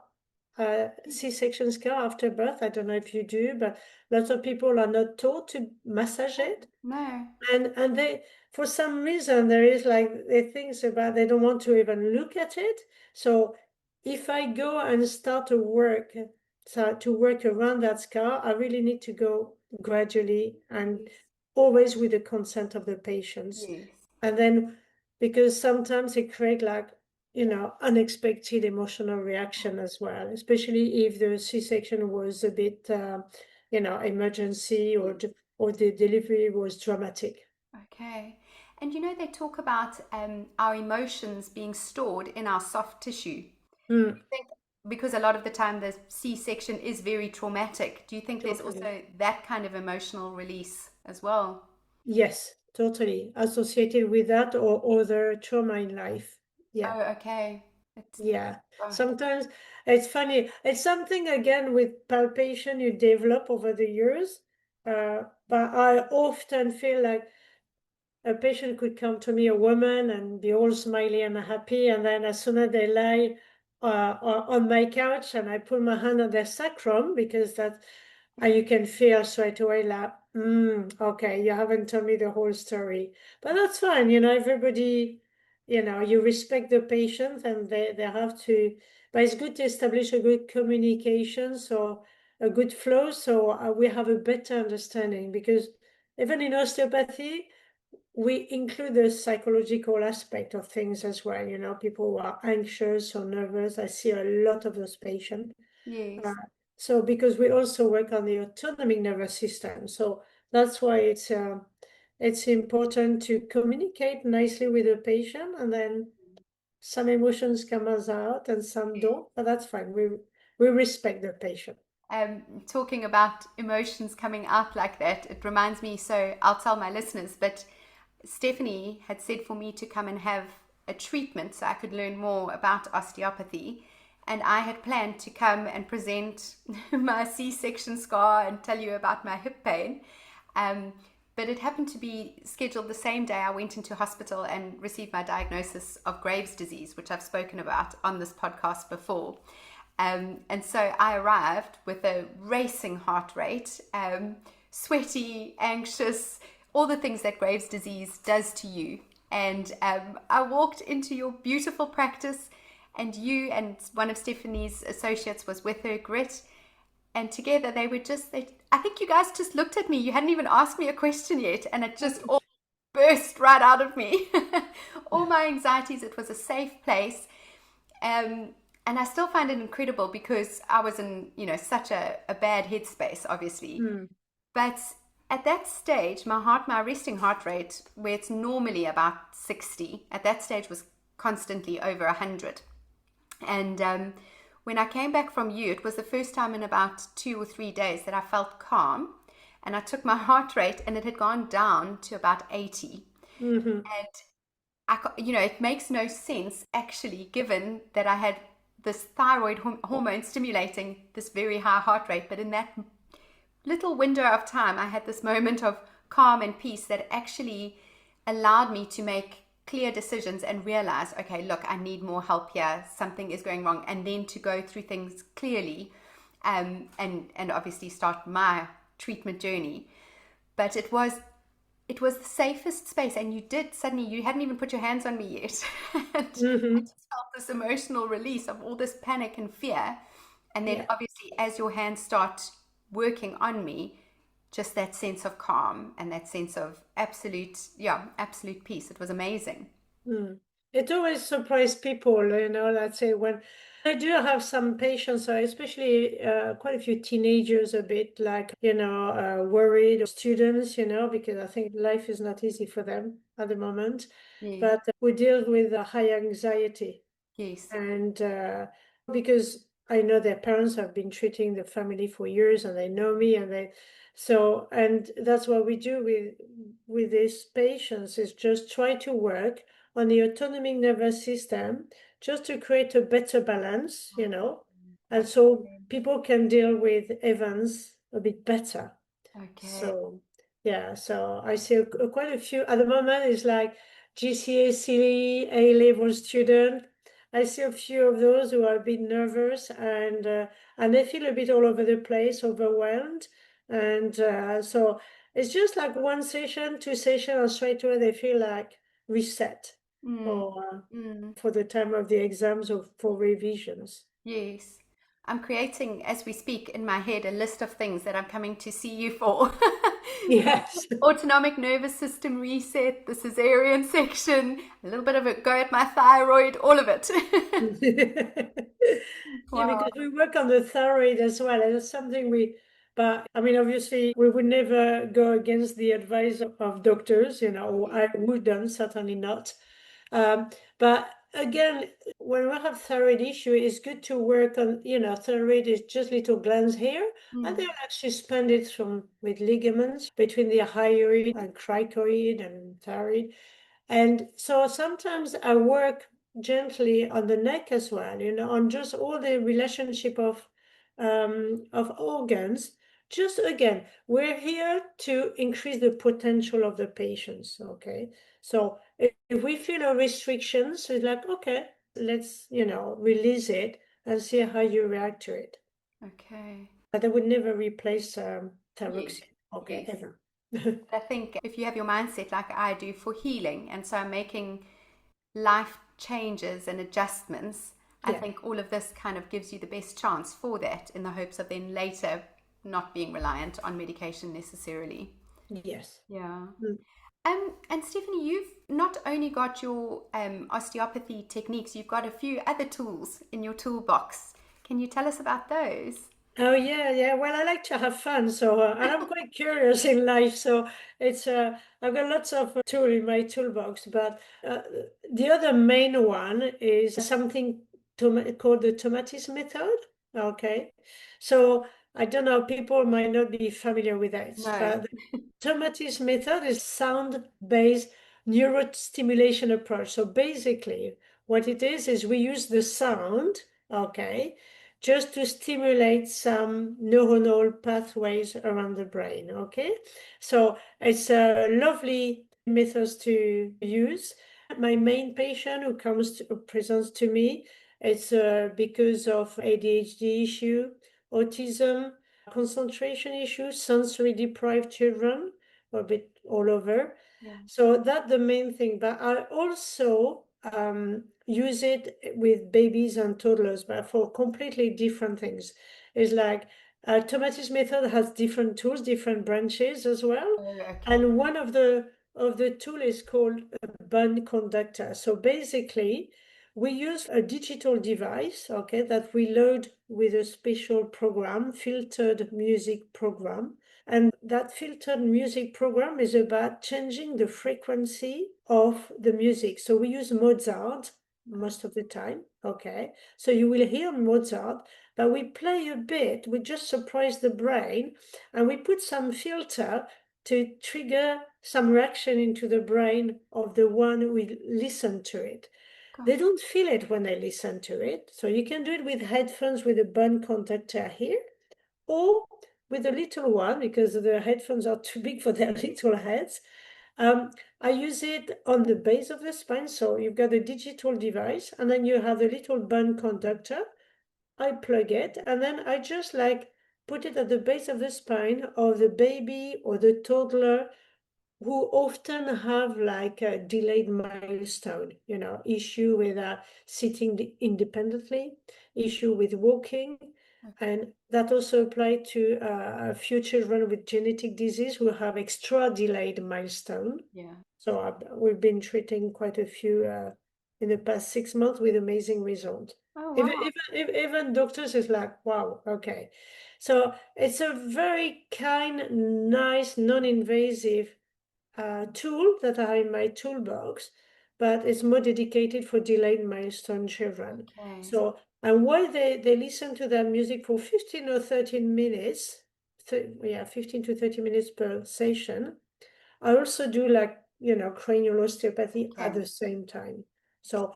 [SPEAKER 2] C-section scar after birth. I don't know if you do, but lots of people are not taught to massage it.
[SPEAKER 1] No.
[SPEAKER 2] And they, for some reason, there is like they think about, they don't want to even look at it. So if I go and start to work around that scar, I really need to go gradually and
[SPEAKER 1] Yes.
[SPEAKER 2] always with the consent of the patients.
[SPEAKER 1] Yes.
[SPEAKER 2] And then, because sometimes it create like, unexpected emotional reaction as well, especially if the C-section was a bit, emergency, or
[SPEAKER 1] Yes.
[SPEAKER 2] or the delivery was dramatic.
[SPEAKER 1] Okay. And they talk about our emotions being stored in our soft tissue.
[SPEAKER 2] Mm,
[SPEAKER 1] Think because a lot of the time the C-section is very traumatic. Do you think there's
[SPEAKER 2] totally.
[SPEAKER 1] also that kind of emotional release as well?
[SPEAKER 2] Yes, totally. Associated with that or other trauma in life. Yeah.
[SPEAKER 1] Oh, okay. It's
[SPEAKER 2] Yeah.
[SPEAKER 1] gosh.
[SPEAKER 2] Sometimes it's funny. It's something again with palpation you develop over the years. But I often feel like a patient could come to me, a woman, and be all smiley and happy, and then as soon as they lie on my couch and I put my hand on their sacrum, because that, and you can feel straight away like, okay, you haven't told me the whole story. But that's fine, everybody, you respect the patient, and they have to but it's good to establish a good communication, so a good flow, so we have a better understanding. Because even in osteopathy, we include the psychological aspect of things as well. People who are anxious or nervous. I see a lot of those patients. Uh,
[SPEAKER 1] Yes.
[SPEAKER 2] so because we also work on the autonomic nervous system, so that's why it's important to communicate nicely with the patient, and then some emotions come out and some don't, but that's fine. We respect the patient.
[SPEAKER 1] Talking about emotions coming out like that, it reminds me, so I'll tell my listeners, but Stephanie had said for me to come and have a treatment so I could learn more about osteopathy. And I had planned to come and present my C-section scar and tell you about my hip pain. Um, but it happened to be scheduled the same day I went into hospital and received my diagnosis of Graves' disease, which I've spoken about on this podcast before. And so I arrived with a racing heart rate, sweaty, anxious, all the things that Graves' disease does to you. And I walked into your beautiful practice, and you and one of Stephanie's associates was with her, Grit, and together I think you guys just looked at me. You hadn't even asked me a question yet, and it just all burst right out of me. All my anxieties. It was a safe place. And I still find it incredible because I was in, such a bad headspace, obviously.
[SPEAKER 2] Mm.
[SPEAKER 1] But at that stage, my resting heart rate, where it's normally about 60, at that stage was constantly over 100. And when I came back from you, it was the first time in about 2 or 3 days that I felt calm. And I took my heart rate, and it had gone down to about 80.
[SPEAKER 2] Mm-hmm.
[SPEAKER 1] And it makes no sense actually, given that I had this thyroid hormone stimulating this very high heart rate. But in that little window of time, I had this moment of calm and peace that actually allowed me to make clear decisions and realize, okay, look, I need more help here. Something is going wrong. And then to go through things clearly, and obviously start my treatment journey. But it was the safest space, and you hadn't even put your hands on me yet. And I
[SPEAKER 2] Mm-hmm.
[SPEAKER 1] just felt this emotional release of all this panic and fear. And then
[SPEAKER 2] Yeah.
[SPEAKER 1] obviously as your hands start working on me, just that sense of calm and that sense of absolute peace. It was amazing.
[SPEAKER 2] Mm. It always surprises people, let's say when I do have some patients, especially quite a few teenagers, a bit like, worried, or students, because I think life is not easy for them at the moment.
[SPEAKER 1] Yeah.
[SPEAKER 2] But we deal with high anxiety.
[SPEAKER 1] Yes.
[SPEAKER 2] And because I know their parents have been treating the family for years, and they know me, and that's what we do with these patients, is just try to work on the autonomic nervous system, just to create a better balance, and so
[SPEAKER 1] Okay.
[SPEAKER 2] people can deal with events a bit better.
[SPEAKER 1] Okay.
[SPEAKER 2] So yeah, so I see quite a few at the moment. It's like GCA, CE, A-level student. I see a few of those who are a bit nervous, and they feel a bit all over the place, overwhelmed, and so it's just like one session, two sessions, and straight away they feel like reset
[SPEAKER 1] Mm,
[SPEAKER 2] for the time of the exams or for revisions.
[SPEAKER 1] yes. I'm creating, as we speak, in my head a list of things that I'm coming to see you for.
[SPEAKER 2] Yes.
[SPEAKER 1] Autonomic nervous system reset, the cesarean section, a little bit of a go at my thyroid, all of it.
[SPEAKER 2] Yeah,
[SPEAKER 1] Wow.
[SPEAKER 2] because we work on the thyroid as well. And that's something but I mean, obviously, we would never go against the advice of doctors, or I wouldn't, certainly not. But again, when we have thyroid issue, it's good to work on, thyroid is just little glands here, and
[SPEAKER 1] Mm,
[SPEAKER 2] they're actually suspended with ligaments between the hyoid and cricoid and thyroid. And so sometimes I work gently on the neck as well, on just all the relationship of organs. Just again, we're here to increase the potential of the patients. Okay, so if we feel a restriction, so it's like, okay, let's release it and see how you react to it.
[SPEAKER 1] okay.
[SPEAKER 2] But I would never replace
[SPEAKER 1] Yes.
[SPEAKER 2] thyroxine. Okay,
[SPEAKER 1] Yes.
[SPEAKER 2] ever.
[SPEAKER 1] I think if you have your mindset like I do for healing, and so I'm making life changes and adjustments, I
[SPEAKER 2] Yeah.
[SPEAKER 1] think all of this kind of gives you the best chance for that in the hopes of then later not being reliant on medication necessarily.
[SPEAKER 2] Yes.
[SPEAKER 1] Yeah.
[SPEAKER 2] Mm.
[SPEAKER 1] And Stephanie, you've not only got your osteopathy techniques, you've got a few other tools in your toolbox. Can you tell us about those?
[SPEAKER 2] Oh yeah, yeah. Well, I like to have fun, so and I'm quite curious in life. So it's I've got lots of tool in my toolbox, but the other main one is something called the Tomatis method. Okay, so I don't know, people might not be familiar with that,
[SPEAKER 1] No.
[SPEAKER 2] but the Tomatis method is sound-based neurostimulation approach. So basically, what it is we use the sound, okay, just to stimulate some neuronal pathways around the brain. Okay, so it's a lovely method to use. My main patient who presents to me, it's because of ADHD issue, autism, concentration issues, sensory deprived children, a bit all over.
[SPEAKER 1] Yeah.
[SPEAKER 2] So that's the main thing. But I also use it with babies and toddlers, but for completely different things. It's like Tomatis method has different tools, different branches as well.
[SPEAKER 1] Oh, okay.
[SPEAKER 2] And one of the tool is called a band conductor. So basically, we use a digital device, okay, that we load with a special program, filtered music program. And that filtered music program is about changing the frequency of the music. So we use Mozart most of the time, okay? So you will hear Mozart, but we play a bit, we just surprise the brain, and we put some filter to trigger some reaction into the brain of the one who will listen to it. They
[SPEAKER 1] Gosh.
[SPEAKER 2] don't feel it when they listen to it. So you can do it with headphones with a band conductor here, or with a little one, because the headphones are too big for their little heads. Um, I use it on the base of the spine. So you've got a digital device, and then you have the little band conductor. I plug it, and then I just like put it at the base of the spine of the baby or the toddler who often have like a delayed milestone, issue with sitting independently, issue with walking.
[SPEAKER 1] Okay.
[SPEAKER 2] And that also apply to few children with genetic disease who have extra delayed milestone.
[SPEAKER 1] Yeah.
[SPEAKER 2] So we've been treating quite a few in the past 6 months with amazing result.
[SPEAKER 1] Oh, wow.
[SPEAKER 2] Even doctors is like, wow, okay. So it's a very kind, nice, non-invasive tool that are in my toolbox, but it's more dedicated for delayed milestone children.
[SPEAKER 1] Okay.
[SPEAKER 2] So, and while they listen to that music for 15 or 13 minutes, 15 to 30 minutes per session, I also do like, cranial osteopathy at
[SPEAKER 1] Okay.
[SPEAKER 2] the same time. So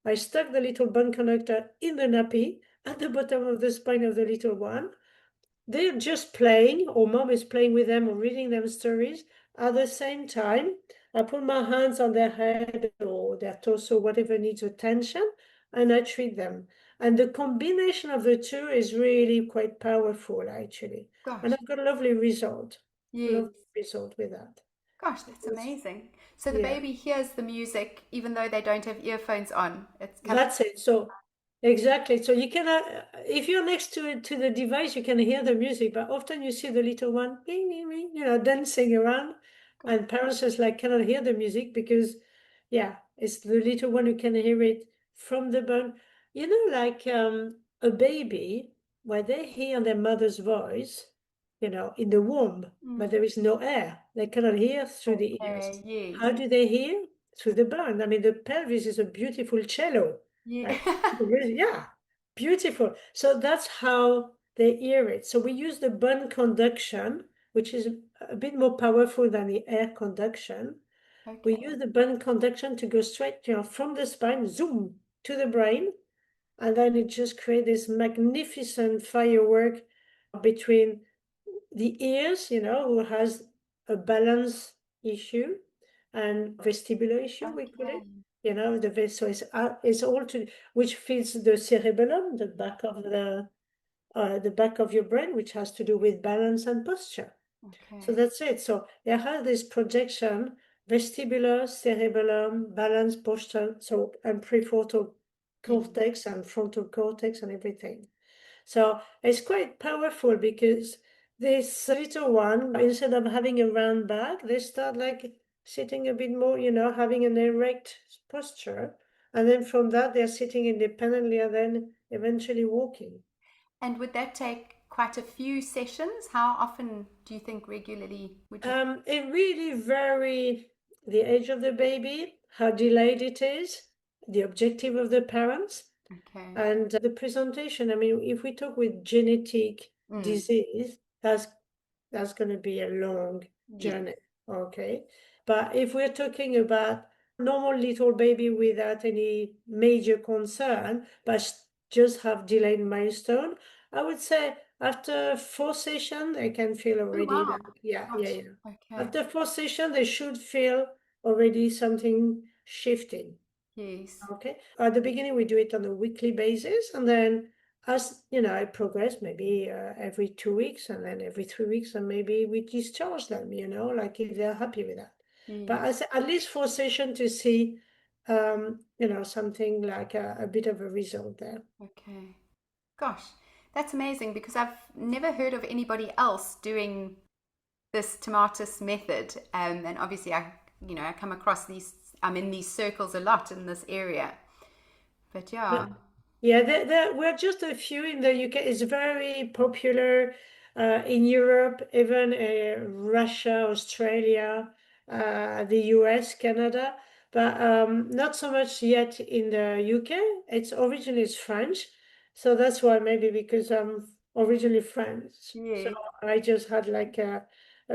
[SPEAKER 2] I stuck the little bone conductor in the nappy at the bottom of the spine of the little one. They're just playing, or mom is playing with them or reading them stories. At the same time, I put my hands on their head or their torso, whatever needs attention, and I treat them. And the combination of the two is really quite powerful, actually. And
[SPEAKER 1] Gosh.
[SPEAKER 2] I've got a lovely result.
[SPEAKER 1] Yes.
[SPEAKER 2] Lovely result with that.
[SPEAKER 1] Gosh, that's amazing. So the
[SPEAKER 2] Yeah.
[SPEAKER 1] baby hears the music even though they don't have earphones on. It's coming.
[SPEAKER 2] That's it. So exactly. So you cannot, if you're next to the device, you can hear the music, but often you see the little one, bing, bing, bing, dancing around,
[SPEAKER 1] Gosh.
[SPEAKER 2] and parents just like cannot hear the music because, yeah, it's the little one who can hear it from the bone. Like a baby, where they hear their mother's voice, in the womb, but
[SPEAKER 1] Mm.
[SPEAKER 2] there is no air. They cannot hear through the ears.
[SPEAKER 1] Okay. Yes.
[SPEAKER 2] How do they hear? Through the bone. I mean, the pelvis is a beautiful cello.
[SPEAKER 1] Yeah.
[SPEAKER 2] Like, really, yeah, beautiful. So that's how they hear it. So we use the bone conduction, which is a bit more powerful than the air conduction. We
[SPEAKER 1] Okay.
[SPEAKER 2] use the bone conduction to go straight, from the spine, zoom to the brain, and then it just creates this magnificent firework between the ears, who has a balance issue and vestibular issue, we call it.
[SPEAKER 1] Okay.
[SPEAKER 2] The vessel is all to which feeds the cerebellum, the back of your brain, which has to do with balance and posture. So
[SPEAKER 1] Okay.
[SPEAKER 2] that's it. So you have this projection, vestibular, cerebellum, balance, posture, so and prefrontal
[SPEAKER 1] Mm.
[SPEAKER 3] cortex and frontal cortex and everything. So it's quite powerful because this little one, instead of having a round back, they start like sitting a bit more, having an erect posture. And then from that, they're sitting independently and then eventually walking.
[SPEAKER 1] And would that take quite a few sessions? How often do you think regularly would you?
[SPEAKER 3] It really varies the age of the baby, how delayed it is, the objective of the parents,
[SPEAKER 1] Okay.
[SPEAKER 3] and the presentation. I mean, if we talk with genetic
[SPEAKER 1] Mm.
[SPEAKER 3] disease, that's going to be a long
[SPEAKER 1] Yes.
[SPEAKER 3] journey, okay? But if we're talking about normal little baby without any major concern, but just have delayed milestone, I would say after 4 sessions, they can feel
[SPEAKER 1] Oh,
[SPEAKER 3] already
[SPEAKER 1] wow.
[SPEAKER 3] like, yeah, yeah,
[SPEAKER 1] Gosh.
[SPEAKER 3] yeah.
[SPEAKER 1] Okay.
[SPEAKER 3] After 4 sessions, they should feel already something shifting.
[SPEAKER 1] Yes.
[SPEAKER 3] Okay. At the beginning, we do it on a weekly basis, and then as I progress, maybe every 2 weeks, and then every 3 weeks, and maybe we discharge them. Like if they're happy with that. But
[SPEAKER 1] Yes.
[SPEAKER 3] as at least 4 sessions to see, something like a bit of a result there.
[SPEAKER 1] Okay. Gosh, that's amazing because I've never heard of anybody else doing this tomatis method. And obviously I come across these, I'm in these circles a lot in this area. But yeah.
[SPEAKER 3] Yeah, there were just a few in the UK. It's very popular in Europe, even Russia, Australia, the US, Canada, but not so much yet in the UK. It's originally it's French, so that's why maybe because I'm originally French, so
[SPEAKER 1] Yes.
[SPEAKER 3] I just had like a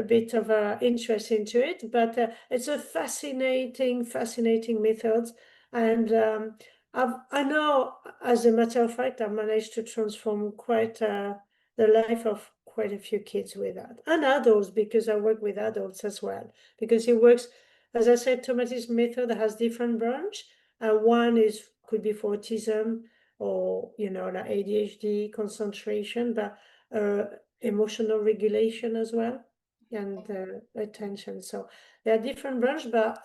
[SPEAKER 3] bit of a interest into it. But it's a fascinating method, and I know, as a matter of fact, I've managed to transform quite the life of quite a few kids with that, and adults because I work with adults as well. Because it works, as I said, Tomatis method has different branch, and one is could be for autism or like ADHD, concentration, but uh, emotional regulation as well, and attention. So there are different branch, but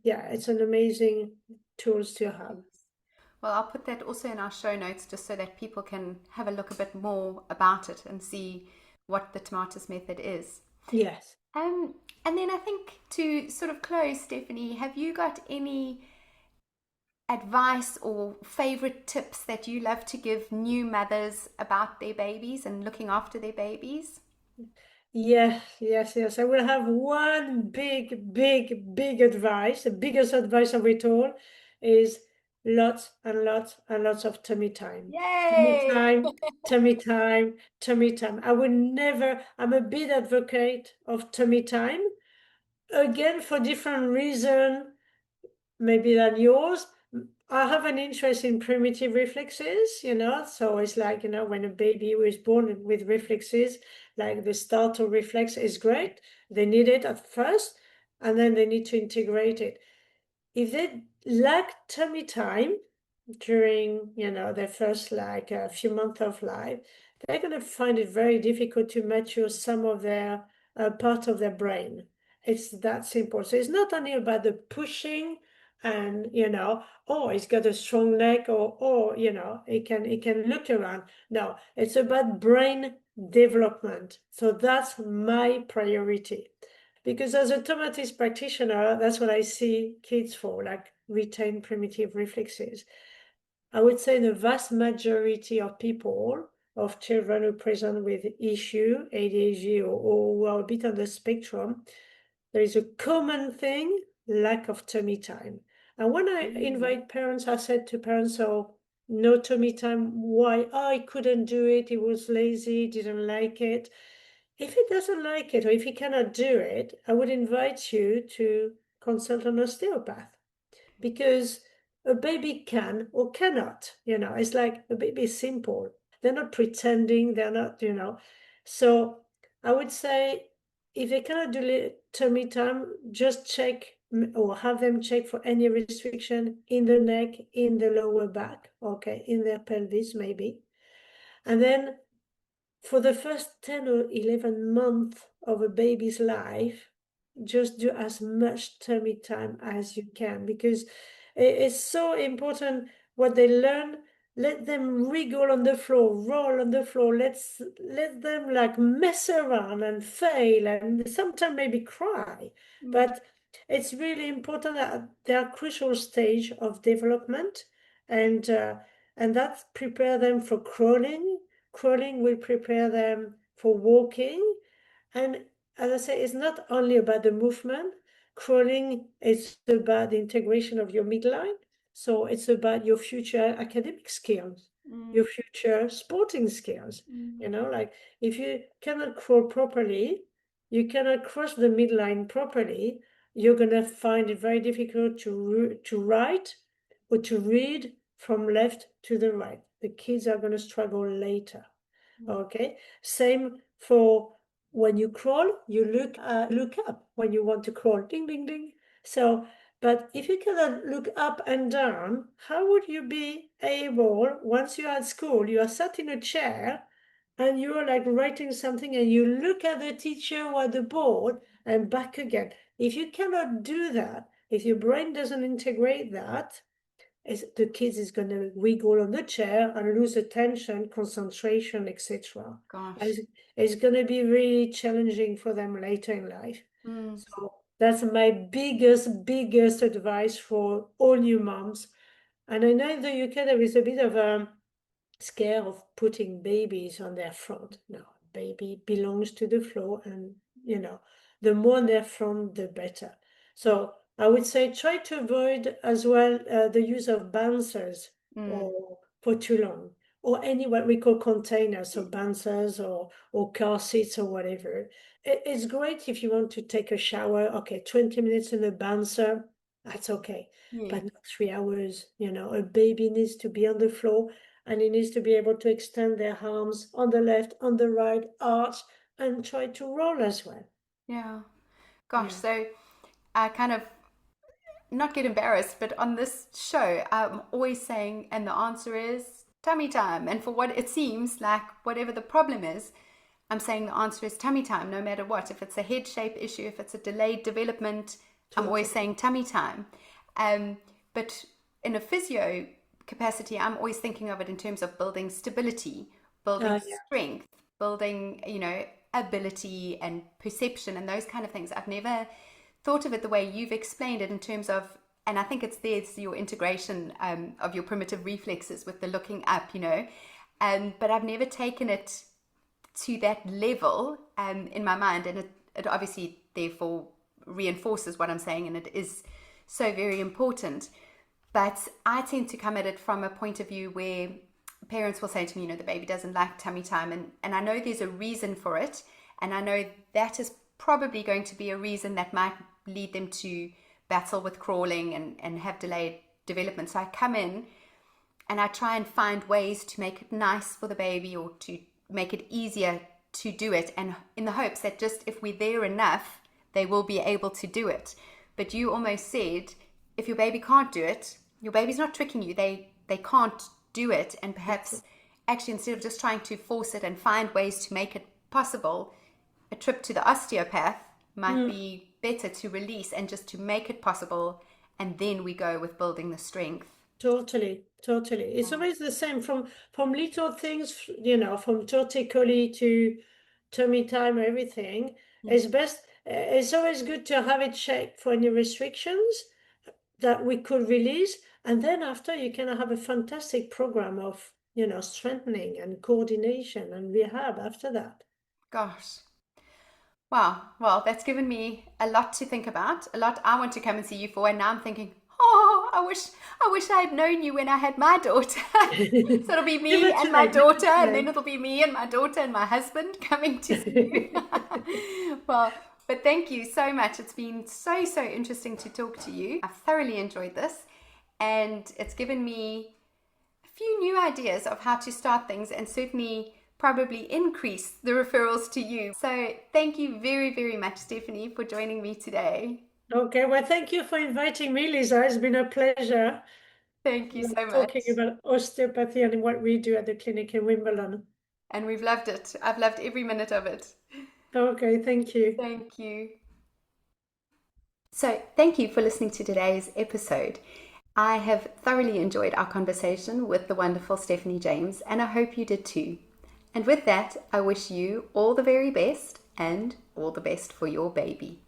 [SPEAKER 3] yeah, it's an amazing tools to have.
[SPEAKER 1] Yes. Well, I'll put that also in our show notes just so that people can have a look a bit more about it and see what the tomatis method is.
[SPEAKER 3] Yes.
[SPEAKER 1] Um, and then I think to sort of close, Stephanie, have you got any advice or favorite tips that you love to give new mothers about their babies and looking after their babies?
[SPEAKER 3] Yes. I will have one big advice. The biggest advice of it all is lots and lots and lots of tummy time. Tummy
[SPEAKER 1] Yay!
[SPEAKER 3] time, tummy time, tummy time. I will never, I'm a big advocate of tummy time. Again, for different reason, maybe than yours. I have an interest in primitive reflexes, so it's like, when a baby was born with reflexes, like the startle reflex is great. They need it at first, and then they need to integrate it. If they lack tummy time during, their first like a few months of life, they're going to find it very difficult to mature some of their part of their brain. It's that simple. So it's not only about the pushing and oh, he's got a strong neck, or oh, he can look around. No, it's about brain development. So that's my priority. Because as a tomatist practitioner, that's what I see kids for, like retain primitive reflexes. I would say the vast majority of people, of children who present with issue, ADHD, or who are a bit on the spectrum, there is a common thing, lack of tummy time. And when I
[SPEAKER 1] Mm.
[SPEAKER 3] invite parents, I said to parents, oh, no tummy time, why? Oh, I couldn't do it, he was lazy, didn't like it. If he doesn't like it, or if he cannot do it, I would invite you to consult an osteopath, because a baby can or cannot, it's like a baby is simple. They're not pretending, they're not, So I would say if they cannot do tummy time, just check or have them check for any restriction in the neck, in the lower back, okay, in their pelvis maybe. And then for the first 10 or 11 months of a baby's life, just do as much tummy time as you can, because it's so important what they learn, let them wriggle on the floor, roll on the floor. Let them like mess around and fail and sometimes maybe cry. But it's really important that they are crucial stage of development, and that prepare them for crawling. Crawling will prepare them for walking. And as I say, it's not only about the movement. Crawling is about the integration of your midline. So it's about your future academic skills, your future sporting skills. Like if you cannot crawl properly, you cannot cross the midline properly, you're going to find it very difficult to write or to read from left to the right. The kids are going to struggle later. Okay, same for when you crawl, you look up when you want to crawl, ding, ding, ding. So, but if you cannot look up and down, how would you be able, once you're at school, you are sat in a chair and you're like writing something and you look at the teacher or the board and back again. If you cannot do that, if your brain doesn't integrate that, the kids is going to wiggle on the chair and lose attention, concentration, etc. It's going to be really challenging for them later in life. So that's my biggest advice for all new moms. And I know in the UK there is a bit of a scare of putting babies on their front. No, baby belongs to the floor, and the more on their front, the better. So I would say try to avoid as well the use of bouncers or for too long, or any what we call containers, so bouncers or car seats or whatever. It's great if you want to take a shower. Okay, 20 minutes in a bouncer, that's okay, but not 3 hours. A baby needs to be on the floor, and he needs to be able to extend their arms on the left, on the right, arch, and try to roll as well.
[SPEAKER 1] Yeah. Gosh, so I kind of not get embarrassed, but on this show, I'm always saying, and the answer is tummy time. And for what it seems like, whatever the problem is, I'm saying the answer is tummy time, no matter what. If it's a head shape issue, if it's a delayed development, I'm always saying tummy time. But in a physio capacity, I'm always thinking of it in terms of building stability, building strength, building, ability and perception and those kind of things. I've never thought of it the way you've explained it in terms of, and I think it's your integration of your primitive reflexes with the looking up, but I've never taken it to that level in my mind, and it obviously therefore reinforces what I'm saying, and it is so very important. But I tend to come at it from a point of view where parents will say to me, the baby doesn't like tummy time, and I know there's a reason for it, and I know that is probably going to be a reason that might lead them to battle with crawling and have delayed development. So I come in and I try and find ways to make it nice for the baby or to make it easier to do it, and in the hopes that just if we're there enough, they will be able to do it. But you almost said, if your baby can't do it, your baby's not tricking you, they can't do it, and perhaps actually instead of just trying to force it and find ways to make it possible, a trip to the osteopath might be better to release and just to make it possible, and then we go with building the strength.
[SPEAKER 3] Totally. It's always the same from little things, from torticollis to tummy time, everything. It's always good to have it checked for any restrictions that we could release, and then after you can have a fantastic program of strengthening and coordination and rehab after that.
[SPEAKER 1] Gosh. Wow. Well, that's given me a lot to think about, a lot I want to come and see you for, and now I'm thinking, I wish I had known you when I had my daughter. So it'll be me and my daughter, and then it'll be me and my daughter and my husband coming to see you. Well, but thank you so much. It's been so interesting to talk to you. I've thoroughly enjoyed this, and it's given me a few new ideas of how to start things, and certainly probably increase the referrals to you. So thank you very, very much, Stephanie, for joining me today.
[SPEAKER 3] Okay, well, thank you for inviting me, Lisa. It's been a pleasure.
[SPEAKER 1] Thank you so much.
[SPEAKER 3] Talking about osteopathy and what we do at the clinic in Wimbledon.
[SPEAKER 1] And we've loved it. I've loved every minute of it.
[SPEAKER 3] Okay, thank you.
[SPEAKER 1] Thank you. So thank you for listening to today's episode. I have thoroughly enjoyed our conversation with the wonderful Stephanie James, and I hope you did too. And with that, I wish you all the very best and all the best for your baby.